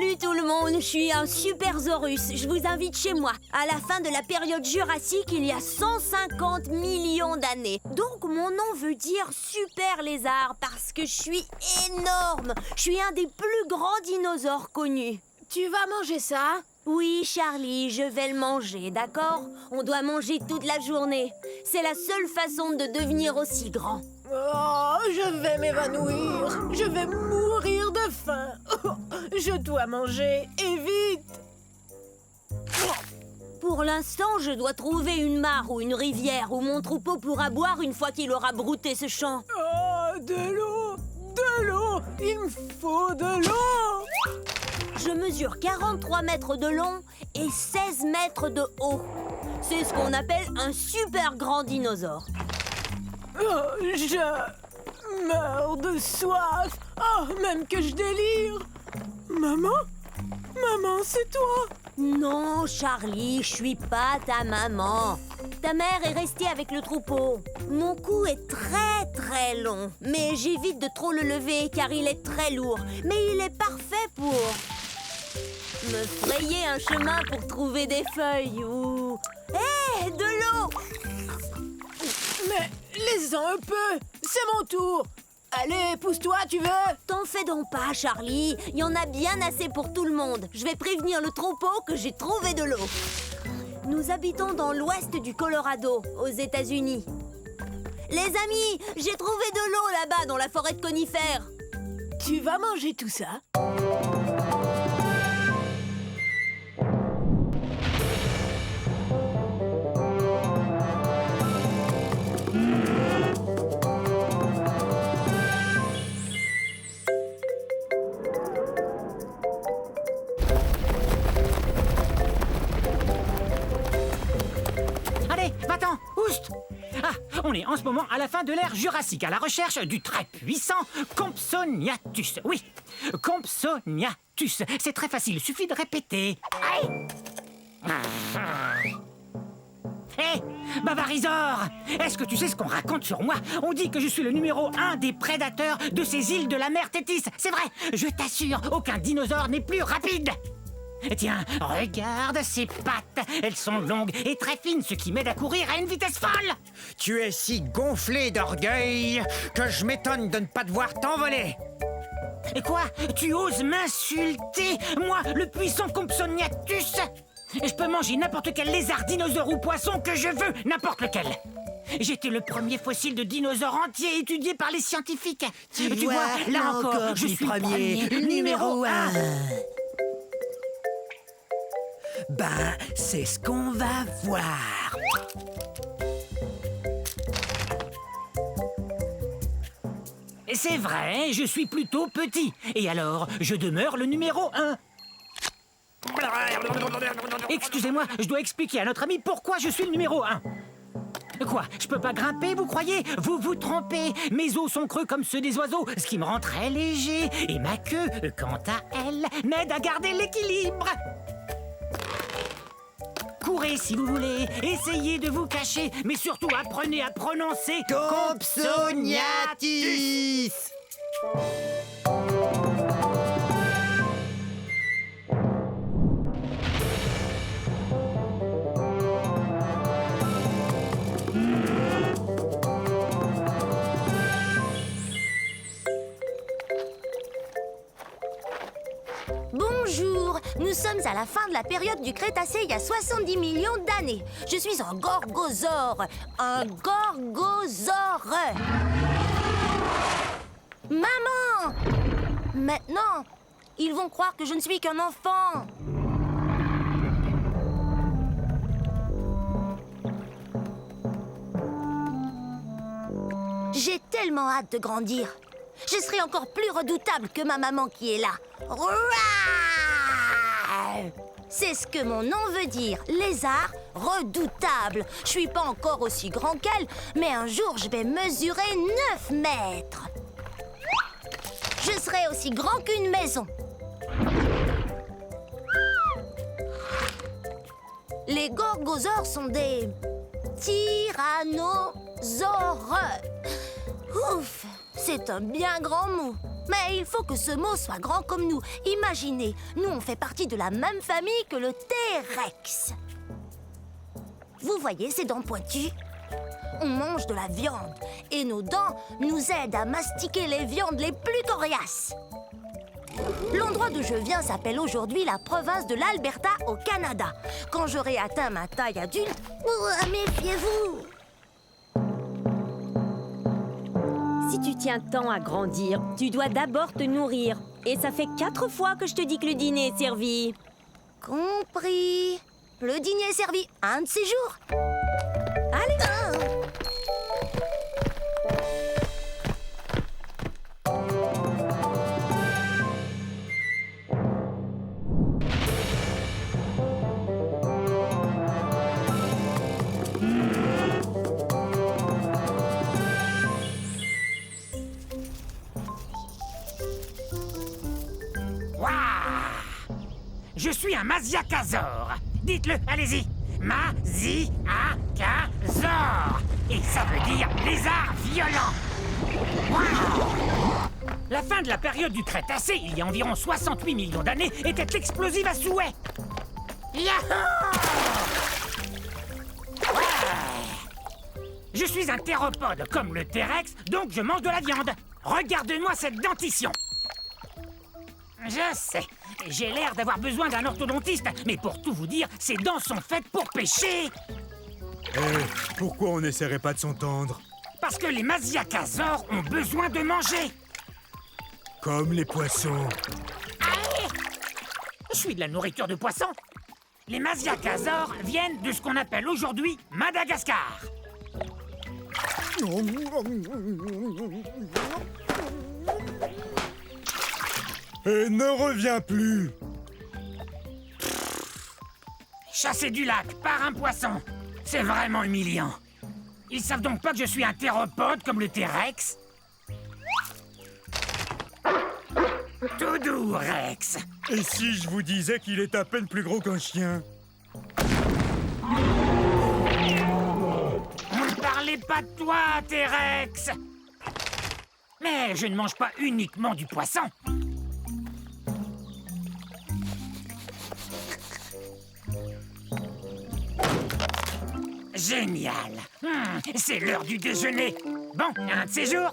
Salut tout le monde, je suis un Supersaurus. Je vous invite chez moi. À la fin de la période jurassique, il y a 150 millions d'années. Donc mon nom veut dire super lézard parce que je suis énorme. Je suis un des plus grands dinosaures connus. Tu vas manger ça? Oui, Charlie, je vais le manger, d'accord? On doit manger toute la journée. C'est la seule façon de devenir aussi grand. Oh, je vais m'évanouir. Je vais mourir de faim. Je dois manger, et vite. Pour l'instant, je dois trouver une mare ou une rivière où mon troupeau pourra boire une fois qu'il aura brouté ce champ. Oh, de l'eau. De l'eau. Il me faut de l'eau. Je mesure 43 mètres de long et 16 mètres de haut. C'est ce qu'on appelle un super grand dinosaure. Oh, je meurs de soif. Oh, même que je délire. Maman? Maman, c'est toi? Non, Charlie, je suis pas ta maman. Ta mère est restée avec le troupeau. Mon cou est très long, mais j'évite de trop le lever car il est très lourd. Mais il est parfait pour me frayer un chemin pour trouver des feuilles ou... Hé, de l'eau! Mais laisse-en un peu. C'est mon tour. Allez, pousse-toi, tu veux? T'en fais donc pas, Charlie. Il y en a bien assez pour tout le monde. Je vais prévenir le troupeau que j'ai trouvé de l'eau. Nous habitons dans l'ouest du Colorado, aux États-Unis. Les amis, j'ai trouvé de l'eau là-bas dans la forêt de conifères. Tu vas manger tout ça? Allez, va-t'en, oust! Ah, on est en ce moment à la fin de l'ère jurassique, à la recherche du très puissant Compsognathus. Oui, Compsognathus. C'est très facile, suffit de répéter. Hé, Bavarisor! Est-ce que tu sais ce qu'on raconte sur moi? On dit que je suis le numéro 1 des prédateurs de ces îles de la mer Tétis. C'est vrai, je t'assure, aucun dinosaure n'est plus rapide. Tiens, regarde ces pattes. Elles sont longues et très fines, ce qui m'aide à courir à une vitesse folle. Tu es si gonflé d'orgueil que je m'étonne de ne pas te voir t'envoler. Et quoi? Tu oses m'insulter? Moi, le puissant Compsognathus? Je peux manger n'importe quel lézard, dinosaure ou poisson que je veux, n'importe lequel. J'étais le premier fossile de dinosaure entier étudié par les scientifiques. Tu vois, là encore, je suis le premier, numéro 1. Ben, c'est ce qu'on va voir. C'est vrai, je suis plutôt petit. Et alors, je demeure le numéro 1. Excusez-moi, je dois expliquer à notre ami pourquoi je suis le numéro 1. Quoi? Je peux pas grimper, vous croyez? Vous vous trompez. Mes os sont creux comme ceux des oiseaux, ce qui me rend très léger. Et ma queue, quant à elle, m'aide à garder l'équilibre. Courez si vous voulez, essayez de vous cacher, mais surtout apprenez à prononcer Compsognathus. Bonjour, nous sommes à la fin de la période du Crétacé il y a 70 millions d'années. Je suis un gorgosaure. Un gorgosaure. Maman! Maintenant, ils vont croire que je ne suis qu'un enfant. J'ai tellement hâte de grandir. Je serai encore plus redoutable que ma maman qui est là. Rouah! C'est ce que mon nom veut dire, lézard redoutable. Je suis pas encore aussi grand qu'elle, mais un jour je vais mesurer 9 mètres. Je serai aussi grand qu'une maison. Les gorgosaures sont des tyrannosaures. Ouf, c'est un bien grand mot. Mais il faut que ce mot soit grand comme nous. Imaginez, nous on fait partie de la même famille que le T-Rex. Vous voyez ces dents pointues? On mange de la viande et nos dents nous aident à mastiquer les viandes les plus coriaces. L'endroit d'où je viens s'appelle aujourd'hui la province de l'Alberta au Canada. Quand j'aurai atteint ma taille adulte, méfiez-vous! Si tu tiens tant à grandir, tu dois d'abord te nourrir. Et ça fait 4 fois que je te dis que le dîner est servi. Compris. Le dîner est servi un de ces jours. Allez! Waouh! Je suis un Masiakazor. Dites-le, allez-y. Masiakazor. Et ça veut dire lézard violent. Waouh! La fin de la période du Crétacé, il y a environ 68 millions d'années, était explosive à souhait. Yahoo! Ouais! Je suis un théropode comme le T-Rex, donc je mange de la viande. Regarde-moi cette dentition. Je sais, j'ai l'air d'avoir besoin d'un orthodontiste, mais pour tout vous dire, ces dents sont faites pour pêcher. Pourquoi on n'essaierait pas de s'entendre? Parce que les Masiakazors ont besoin de manger. Comme les poissons. Allez! Je suis de la nourriture de poisson. Les Masiakazors viennent de ce qu'on appelle aujourd'hui Madagascar. Et ne reviens plus. Chassé du lac par un poisson, c'est vraiment humiliant. Ils savent donc pas que je suis un théropode comme le T-Rex? Tout doux, Rex. Et si je vous disais qu'il est à peine plus gros qu'un chien? On ne parlait pas de toi, T-Rex. Mais je ne mange pas uniquement du poisson. Génial. C'est l'heure du déjeuner. Bon, un de ces jours.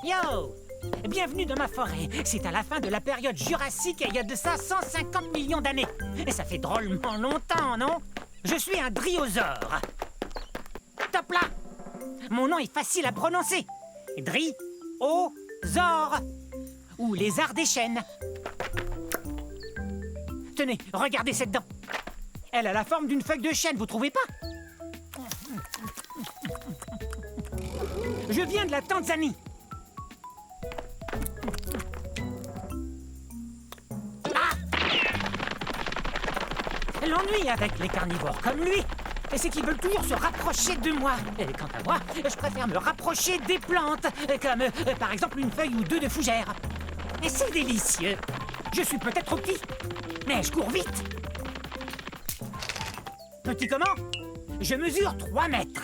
Yo! Bienvenue dans ma forêt. C'est à la fin de la période jurassique et il y a de ça 150 millions d'années. Et ça fait drôlement longtemps, non? Je suis un dryosaure. Top là! Mon nom est facile à prononcer. Dryosaure. Ou lézard des chênes. Tenez, regardez cette dent. Elle a la forme d'une feuille de chêne, vous trouvez pas? Je viens de la Tanzanie. L'ennui avec les carnivores comme lui, c'est qu'ils veulent toujours se rapprocher de moi. Et quant à moi, je préfère me rapprocher des plantes, comme par exemple une feuille ou deux de fougère. Et c'est délicieux. Je suis peut-être trop petit, mais je cours vite. Petit comment? Je mesure 3 mètres.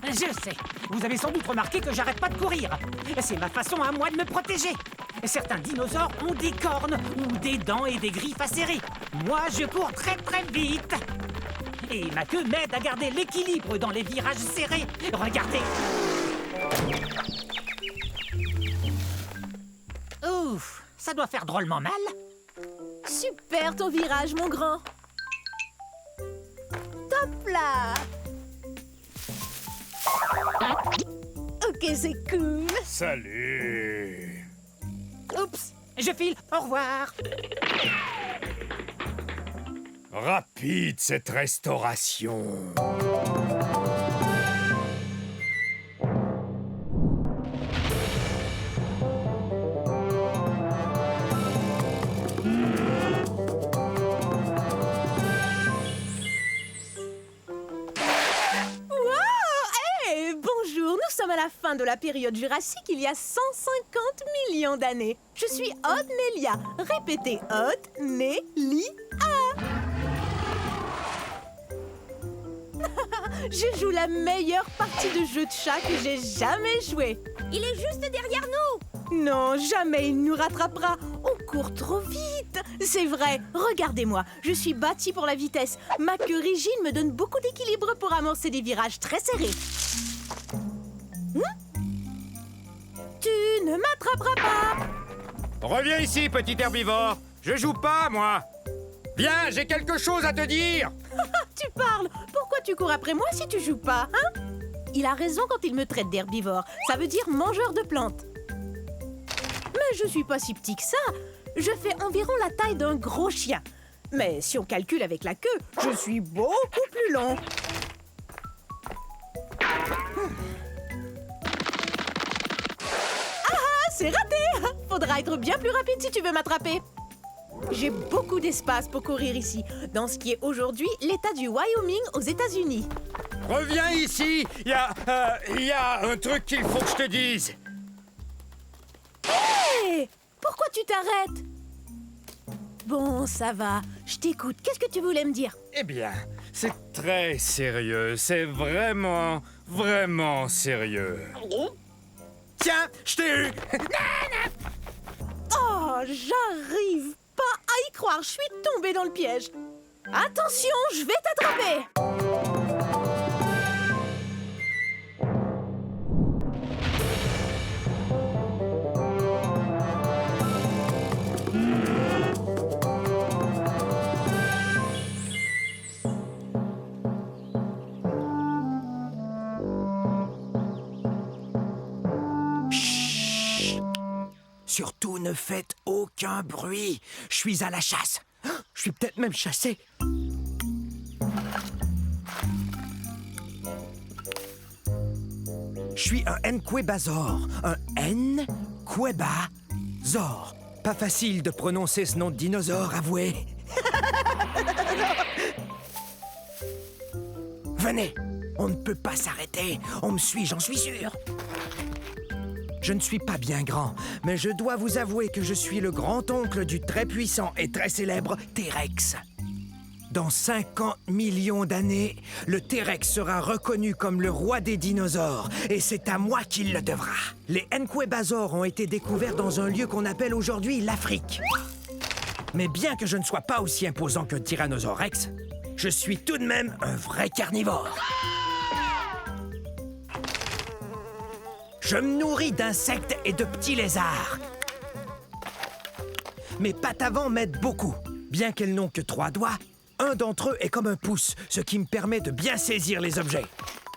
Je sais, vous avez sans doute remarqué que j'arrête pas de courir. C'est ma façon à moi de me protéger. Certains dinosaures ont des cornes ou des dents et des griffes acérées. Moi, je cours très très vite. Et ma queue m'aide à garder l'équilibre dans les virages serrés. Regardez. Ouf, ça doit faire drôlement mal. Super ton virage, mon grand. Top là. Ok, c'est cool. Salut. Oups, je file, au revoir. Rapide cette restauration. la fin de la période jurassique il y a 150 millions d'années. Je suis Odnelia. Répétez Odnelia. Je joue la meilleure partie de jeu de chat que j'ai jamais joué. Il est juste derrière nous. Non, jamais il nous rattrapera. On court trop vite. C'est vrai, regardez-moi. Je suis bâtie pour la vitesse. Ma queue rigide me donne beaucoup d'équilibre pour amorcer des virages très serrés. Tu ne m'attraperas pas. Reviens ici, petit herbivore. Je joue pas, moi. Viens, j'ai quelque chose à te dire. Tu parles. Pourquoi tu cours après moi si tu joues pas, hein? Il a raison quand il me traite d'herbivore. Ça veut dire mangeur de plantes. Mais je suis pas si petit que ça. Je fais environ la taille d'un gros chien. Mais si on calcule avec la queue, je suis beaucoup plus long. Ah, c'est raté! Faudra être bien plus rapide si tu veux m'attraper. J'ai beaucoup d'espace pour courir ici, dans ce qui est aujourd'hui l'État du Wyoming aux États-Unis. Reviens ici. Il y a un truc qu'il faut que je te dise. Hé! Pourquoi tu t'arrêtes? Bon, ça va. Je t'écoute. Qu'est-ce que tu voulais me dire? Eh bien, c'est très sérieux. C'est vraiment, vraiment sérieux. Tiens, je t'ai eu. Oh, j'arrive pas à y croire. Je suis tombée dans le piège. Attention, je vais t'attraper. Surtout ne faites aucun bruit. Je suis à la chasse. Je suis peut-être même chassé. Je suis un Nquebazor. Un Nquebazor. Pas facile de prononcer ce nom de dinosaure, avouez. Venez, on ne peut pas s'arrêter. On me suit, j'en suis sûr. Je ne suis pas bien grand, mais je dois vous avouer que je suis le grand-oncle du très puissant et très célèbre T-Rex. Dans 50 millions d'années, le T-Rex sera reconnu comme le roi des dinosaures, et c'est à moi qu'il le devra. Les Nquebazors ont été découverts dans un lieu qu'on appelle aujourd'hui l'Afrique. Mais bien que je ne sois pas aussi imposant qu'un Tyrannosaure Rex, je suis tout de même un vrai carnivore. Je me nourris d'insectes et de petits lézards. Mes pattes avant m'aident beaucoup. Bien qu'elles n'ont que 3 doigts, un d'entre eux est comme un pouce, ce qui me permet de bien saisir les objets.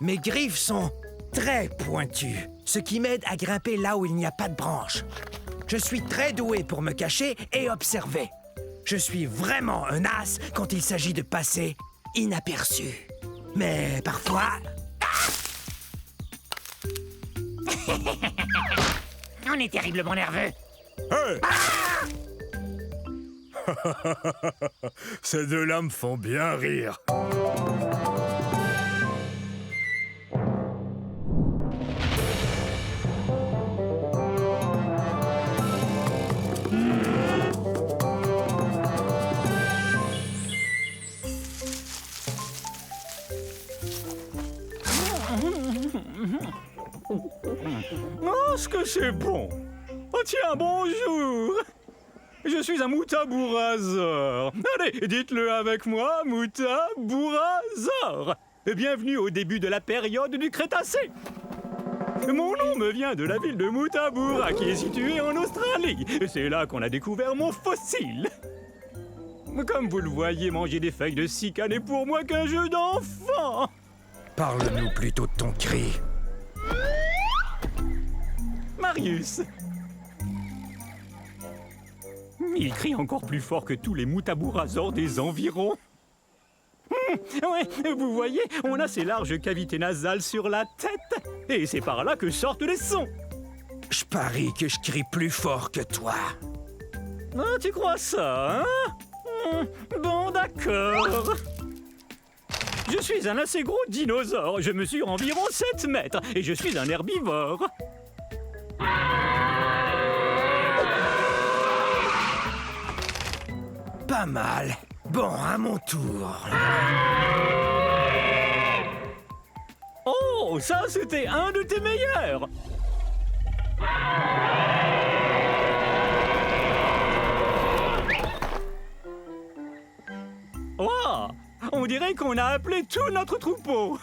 Mes griffes sont très pointues, ce qui m'aide à grimper là où il n'y a pas de branches. Je suis très doué pour me cacher et observer. Je suis vraiment un as quand il s'agit de passer inaperçu. Mais parfois... On est terriblement nerveux. Hey! Ces deux-là me font bien rire. Oh, ce que c'est bon! Oh tiens, bonjour! Je suis un Muttaburrasor. Allez, dites-le avec moi, Muttaburrasor. Bienvenue au début de la période du Crétacé. Mon nom me vient de la ville de Muttaburra, qui est située en Australie. C'est là qu'on a découvert mon fossile. Comme vous le voyez, manger des feuilles de cycas n'est pour moi qu'un jeu d'enfant. Parle-nous plutôt de ton cri. Marius. Il crie encore plus fort que tous les Muttaburrasors des environs. Ouais, vous voyez, on a ces larges cavités nasales sur la tête. Et c'est par là que sortent les sons. Je parie que je crie plus fort que toi. Ah, tu crois ça, hein? Bon, d'accord. Je suis un assez gros dinosaure. Je mesure environ 7 mètres et je suis un herbivore. Pas mal. Bon, à mon tour. Oh, ça c'était un de tes meilleurs. Oh, on dirait qu'on a appelé tout notre troupeau.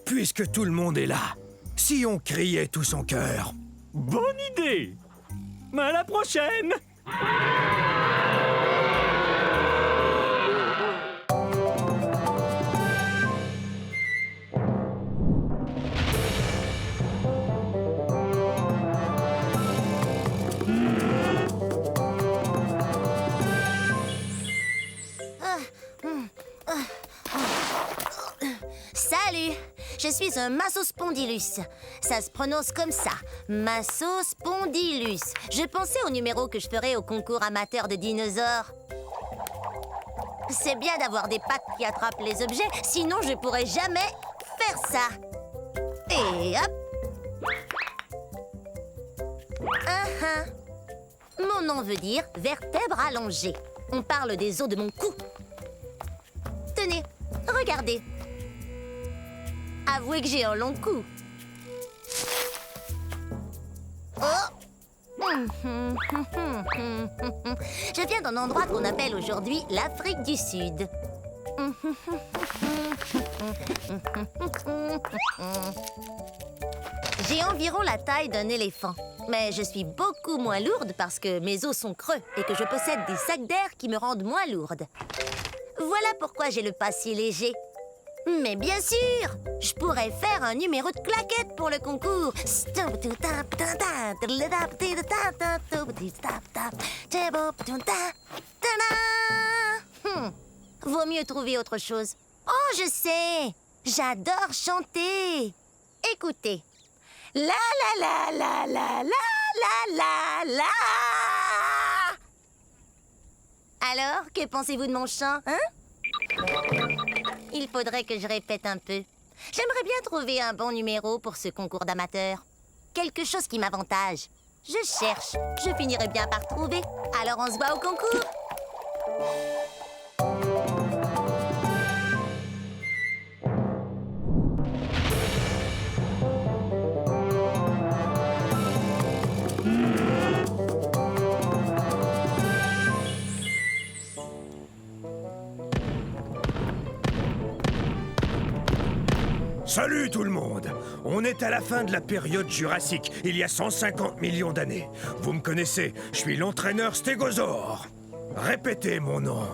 Puisque tout le monde est là, si on criait tout son cœur. Bonne idée. À la prochaine. Salut, je suis un Massospondylus. Ça se prononce comme ça, Massospondylus. Je pensais au numéro que je ferais au concours amateur de dinosaures. C'est bien d'avoir des pattes qui attrapent les objets, sinon je pourrais jamais faire ça. Et hop. Mon nom veut dire vertèbre allongée. On parle des os de mon cou. Tenez, regardez. Avouez que j'ai un long cou. Oh! Je viens d'un endroit qu'on appelle aujourd'hui l'Afrique du Sud. J'ai environ la taille d'un éléphant. Mais je suis beaucoup moins lourde parce que mes os sont creux et que je possède des sacs d'air qui me rendent moins lourde. Voilà pourquoi j'ai le pas si léger. Mais bien sûr, je pourrais faire un numéro de claquette pour le concours. Vaut mieux trouver autre chose. Oh, je sais, j'adore chanter. Écoutez. La la la la la la la la la. Alors, que pensez-vous de mon chant, hein? Il faudrait que je répète un peu. J'aimerais bien trouver un bon numéro pour ce concours d'amateurs. Quelque chose qui m'avantage. Je cherche. Je finirai bien par trouver. Alors on se voit au concours. Salut tout le monde! On est à la fin de la période jurassique, il y a 150 millions d'années. Vous me connaissez, je suis l'entraîneur Stégosaure. Répétez mon nom.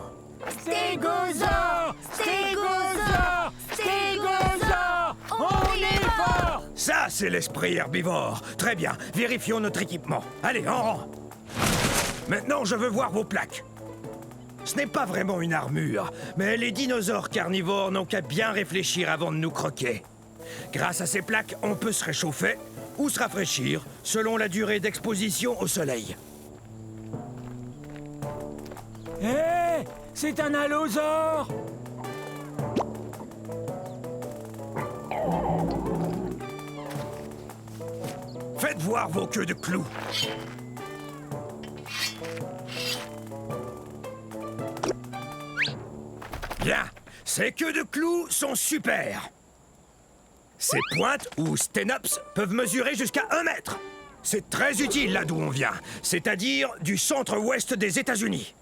Stégosaure! Stégosaure! Stégosaure! On est fort! Ça, c'est l'esprit herbivore. Très bien, vérifions notre équipement. Allez, en rang. Maintenant, je veux voir vos plaques. Ce n'est pas vraiment une armure, mais les dinosaures carnivores n'ont qu'à bien réfléchir avant de nous croquer. Grâce à ces plaques, on peut se réchauffer ou se rafraîchir selon la durée d'exposition au soleil. Hé! C'est un allosaure! Faites voir vos queues de clous. Bien, ces queues de clous sont super. Ces pointes, ou sténops, peuvent mesurer jusqu'à 1 mètre. C'est très utile là d'où on vient, c'est-à-dire du centre-ouest des États-Unis.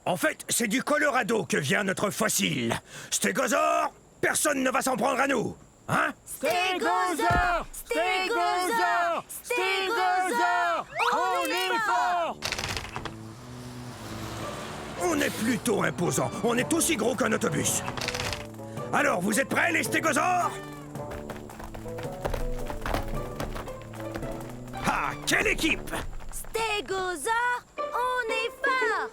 En fait, c'est du Colorado que vient notre fossile. Stégosaure, personne ne va s'en prendre à nous. Hein? Stégosaure! Stégosaure! Stégosaure! On est fort! On est plutôt imposant. On est aussi gros qu'un autobus. Alors, vous êtes prêts, les stégosaures? Ah, quelle équipe! Stégosaure, on est fort!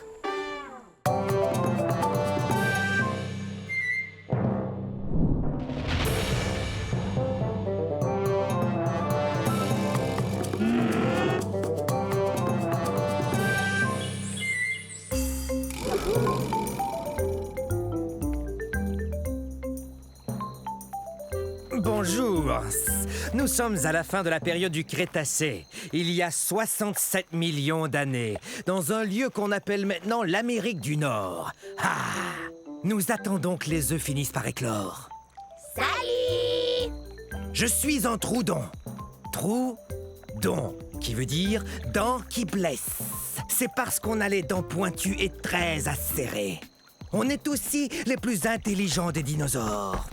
Bonjour. Nous sommes à la fin de la période du Crétacé, il y a 67 millions d'années, dans un lieu qu'on appelle maintenant l'Amérique du Nord. Ah! Nous attendons que les œufs finissent par éclore. Salut! Je suis un Troudon. Troudon, qui veut dire dents qui blessent. C'est parce qu'on a les dents pointues et très acérées. On est aussi les plus intelligents des dinosaures.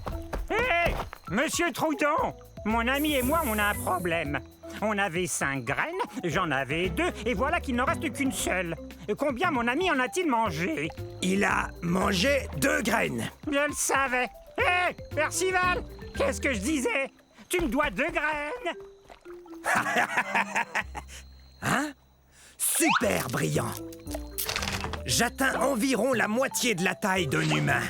Hé, Monsieur Troudon, mon ami et moi, on a un problème. On avait 5 graines, j'en avais 2, et voilà qu'il n'en reste qu'une seule. Combien mon ami en a-t-il mangé? Il a mangé 2 graines. Je le savais. Hé, Percival, qu'est-ce que je disais? Tu me dois 2 graines. Hein? Super brillant. J'atteins environ la moitié de la taille d'un humain.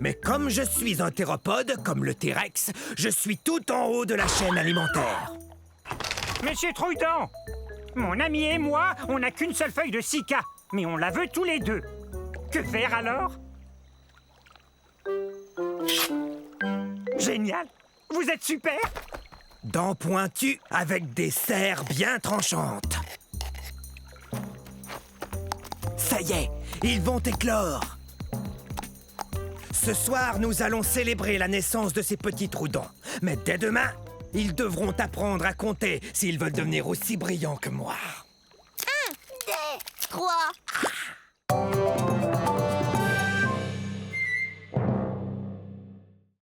Mais comme je suis un théropode, comme le T-Rex, je suis tout en haut de la chaîne alimentaire. Monsieur Troudon, mon ami et moi, on n'a qu'une seule feuille de cica, mais on la veut tous les deux. Que faire alors? Génial! Vous êtes super! Dents pointues avec des serres bien tranchantes. Ça y est, ils vont éclore. Ce soir, nous allons célébrer la naissance de ces petits Troudons. Mais dès demain, ils devront apprendre à compter s'ils veulent devenir aussi brillants que moi. 1, 2, 3.